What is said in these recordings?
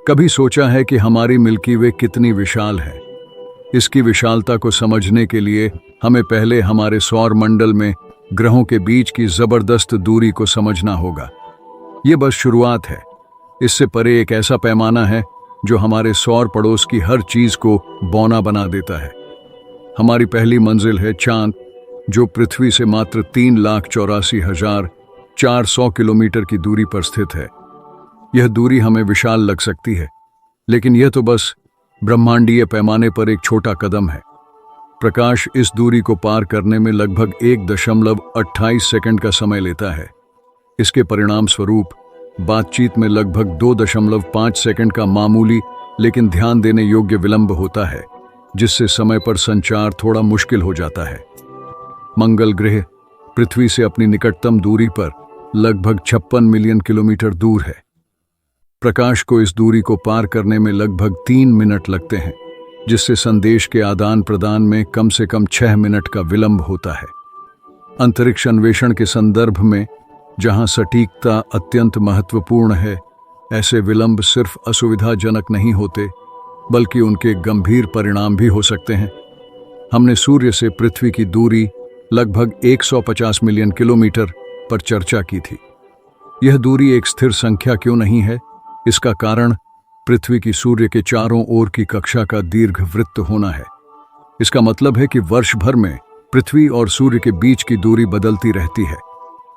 कभी सोचा है कि हमारी मिल्की वे कितनी विशाल है? इसकी विशालता को समझने के लिए हमें पहले हमारे सौर मंडल में ग्रहों के बीच की जबरदस्त दूरी को समझना होगा। ये बस शुरुआत है। इससे परे एक ऐसा पैमाना है जो हमारे सौर पड़ोस की हर चीज को बौना बना देता है। हमारी पहली मंजिल है चांद, जो पृथ्वी से मात्र 3,84,400 किलोमीटर की दूरी पर स्थित है। यह दूरी हमें विशाल लग सकती है, लेकिन यह तो बस ब्रह्मांडीय पैमाने पर एक छोटा कदम है। प्रकाश इस दूरी को पार करने में लगभग 1.28 सेकंड का समय लेता है। इसके परिणाम स्वरूप बातचीत में लगभग 2.5 सेकंड का मामूली लेकिन ध्यान देने योग्य विलंब होता है, जिससे समय पर संचार थोड़ा मुश्किल हो जाता है। मंगल ग्रह पृथ्वी से अपनी निकटतम दूरी पर लगभग 56 मिलियन किलोमीटर दूर है। प्रकाश को इस दूरी को पार करने में लगभग 3 मिनट लगते हैं, जिससे संदेश के आदान प्रदान में कम से कम 6 मिनट का विलंब होता है। अंतरिक्ष अन्वेषण के संदर्भ में, जहां सटीकता अत्यंत महत्वपूर्ण है, ऐसे विलंब सिर्फ असुविधाजनक नहीं होते, बल्कि उनके गंभीर परिणाम भी हो सकते हैं। हमने सूर्य से पृथ्वी की दूरी लगभग 150 मिलियन किलोमीटर पर चर्चा की थी। यह दूरी एक स्थिर संख्या क्यों नहीं है? इसका कारण पृथ्वी की सूर्य के चारों ओर की कक्षा का दीर्घवृत्त होना है। इसका मतलब है कि वर्ष भर में पृथ्वी और सूर्य के बीच की दूरी बदलती रहती है।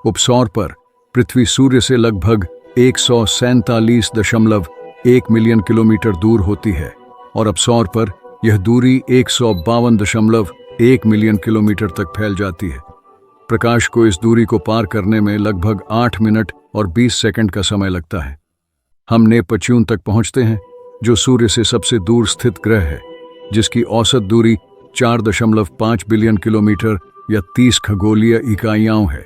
उपसौर पर पृथ्वी सूर्य से लगभग 147.1 मिलियन किलोमीटर दूर होती है और अपसौर पर यह दूरी 152.1 मिलियन किलोमीटर तक फैल जाती है। प्रकाश को इस दूरी को पार करने में लगभग 8 मिनट और 20 सेकंड का समय लगता है। हम नेपच्यून तक पहुंचते हैं, जो सूर्य से सबसे दूर स्थित ग्रह है, जिसकी औसत दूरी 4.5 बिलियन किलोमीटर या 30 खगोलीय इकाइयां है।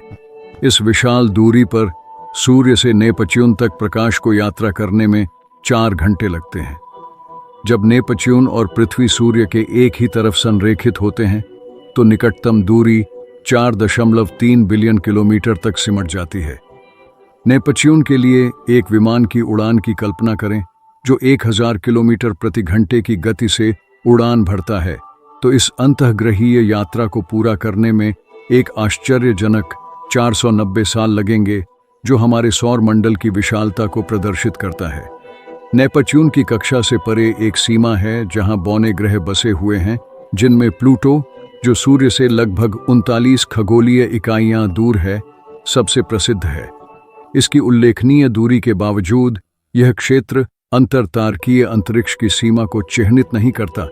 इस विशाल दूरी पर सूर्य से नेपच्यून तक प्रकाश को यात्रा करने में 4 घंटे लगते हैं। जब नेपच्यून और पृथ्वी सूर्य के एक ही तरफ संरेखित होते हैं, तो निकटतम दूरी 4.3 बिलियन किलोमीटर तक सिमट जाती है। नेपच्यून के लिए एक विमान की उड़ान की कल्पना करें, जो 1000 किलोमीटर प्रति घंटे की गति से उड़ान भरता है, तो इस अंतःग्रहीय यात्रा को पूरा करने में एक आश्चर्यजनक 490 साल लगेंगे, जो हमारे सौर मंडल की विशालता को प्रदर्शित करता है। नेपच्यून की कक्षा से परे एक सीमा है जहां बौने ग्रह बसे हुए हैं, जिनमें प्लूटो, जो सूर्य से लगभग 39 खगोलीय इकाइयां दूर है, सबसे प्रसिद्ध है। इसकी उल्लेखनीय दूरी के बावजूद यह क्षेत्र अंतरतारकीय अंतरिक्ष की सीमा को चिह्नित नहीं करता।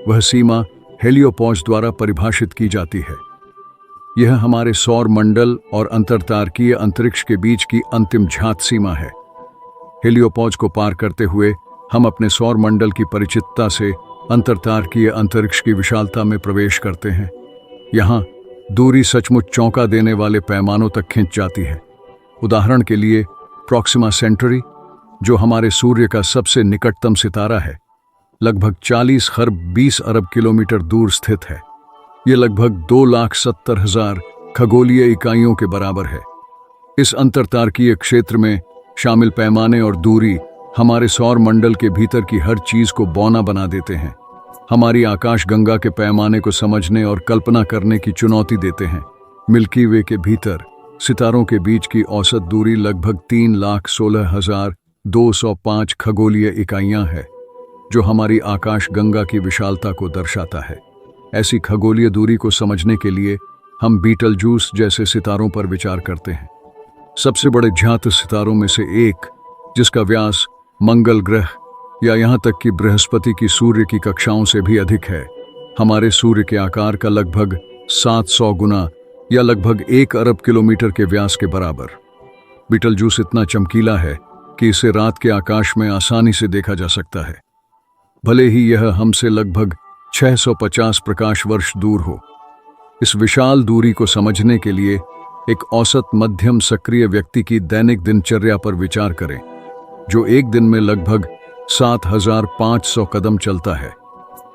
वह सीमा हेलियोपॉज द्वारा परिभाषित की जाती है। यह हमारे सौर मंडल और अंतरतारकीय अंतरिक्ष के बीच की अंतिम घात सीमा है। हेलियोपॉज को पार करते हुए हम अपने सौर मंडल की परिचितता से अंतरतारकीय अंतरिक्ष की विशालता में प्रवेश करते हैं। यहाँ दूरी सचमुच चौंका देने वाले पैमानों तक खिंच जाती है। उदाहरण के लिए प्रॉक्सिमा सेंटरी, जो हमारे सूर्य का सबसे निकटतम सितारा है, लगभग 40 खरब 20 अरब किलोमीटर दूर स्थित है। यह लगभग 2,70,000 खगोलीय इकाइयों के बराबर है। इस अंतरतारकीय क्षेत्र में शामिल पैमाने और दूरी हमारे सौर मंडल के भीतर की हर चीज को बौना बना देते हैं, हमारी आकाश गंगा के पैमाने को समझने और कल्पना करने की चुनौती देते हैं। मिल्की वे के भीतर सितारों के बीच की औसत दूरी लगभग 3,16,205 खगोलीय इकाइयां है, जो हमारी आकाश गंगा की विशालता को दर्शाता है। ऐसी खगोलीय दूरी को समझने के लिए हम बीटलजूस जैसे सितारों पर विचार करते हैं। सबसे बड़े ज्ञात सितारों में से एक, जिसका व्यास मंगल ग्रह या यहाँ तक कि बृहस्पति की सूर्य की कक्षाओं से भी अधिक है, हमारे सूर्य के आकार का लगभग 700 गुना या लगभग 1 अरब किलोमीटर के व्यास के बराबर। बीटलजूस इतना चमकीला है कि इसे रात के आकाश में आसानी से देखा जा सकता है, भले ही यह हमसे लगभग 650 प्रकाश वर्ष दूर हो। इस विशाल दूरी को समझने के लिए एक औसत मध्यम सक्रिय व्यक्ति की दैनिक दिनचर्या पर विचार करें, जो एक दिन में लगभग 7,500 कदम चलता है,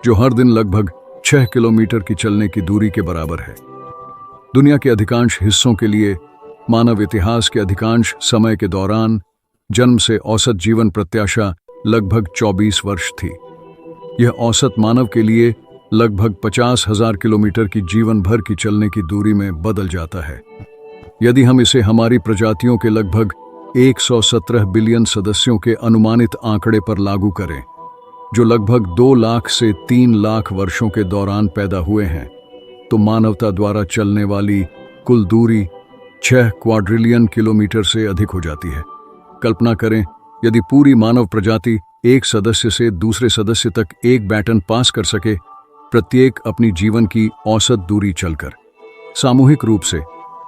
जो हर दिन लगभग 6 किलोमीटर की चलने की दूरी के बराबर है। दुनिया के अधिकांश हिस्सों के लिए मानव इतिहास के अधिकांश समय के दौरान जन्म से औसत जीवन प्रत्याशा लगभग 24 वर्ष थी। यह औसत मानव के लिए लगभग 50,000 किलोमीटर की जीवन भर की चलने की दूरी में बदल जाता है। यदि हम इसे हमारी प्रजातियों के लगभग 117 बिलियन सदस्यों के अनुमानित आंकड़े पर लागू करें, जो लगभग 2 लाख से 3 लाख वर्षों के दौरान पैदा हुए हैं, तो मानवता द्वारा चलने वाली कुल दूरी 6 क्वाड्रिलियन किलोमीटर से अधिक हो जाती है। कल्पना करें, यदि पूरी मानव प्रजाति एक सदस्य से दूसरे सदस्य तक एक बैटन पास कर सके, प्रत्येक अपनी जीवन की औसत दूरी चलकर। सामूहिक रूप से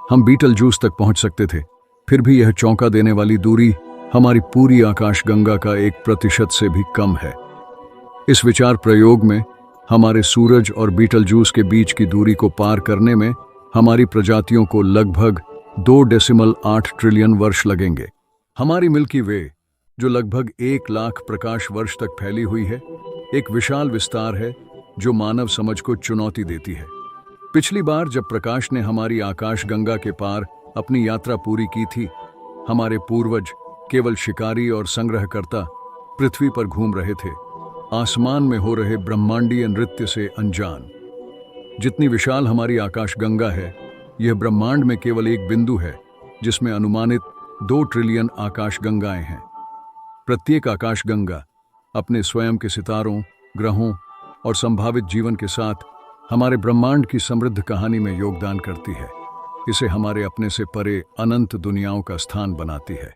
हम बीटल जूस तक पहुंच सकते थे, फिर भी यह चौंका देने वाली दूरी हमारी पूरी आकाशगंगा का 1% से भी कम है। इस विचार प्रयोग में हमारे सूरज और बीटल जूस के बीच की दूरी को पार करने में हमारी प्रजातियों को लगभग 2.8 ट्रिलियन वर्ष लगेंगे। हमारी मिल्की वे, जो लगभग 1 लाख प्रकाश वर्ष तक फैली हुई है, एक विशाल विस्तार है जो मानव समझ को चुनौती देती है। पिछली बार जब प्रकाश ने हमारी आकाशगंगा के पार अपनी यात्रा पूरी की थी, हमारे पूर्वज केवल शिकारी और संग्रहकर्ता पृथ्वी पर घूम रहे थे, आसमान में हो रहे ब्रह्मांडीय नृत्य से अनजान। जितनी विशाल हमारी आकाशगंगा है, यह ब्रह्मांड में केवल एक बिंदु है जिसमें अनुमानित 2 ट्रिलियन आकाशगंगाएं हैं। प्रत्येक आकाशगंगा अपने स्वयं के सितारों, ग्रहों और संभावित जीवन के साथ हमारे ब्रह्मांड की समृद्ध कहानी में योगदान करती है। इसे हमारे अपने से परे अनंत दुनियाओं का स्थान बनाती है।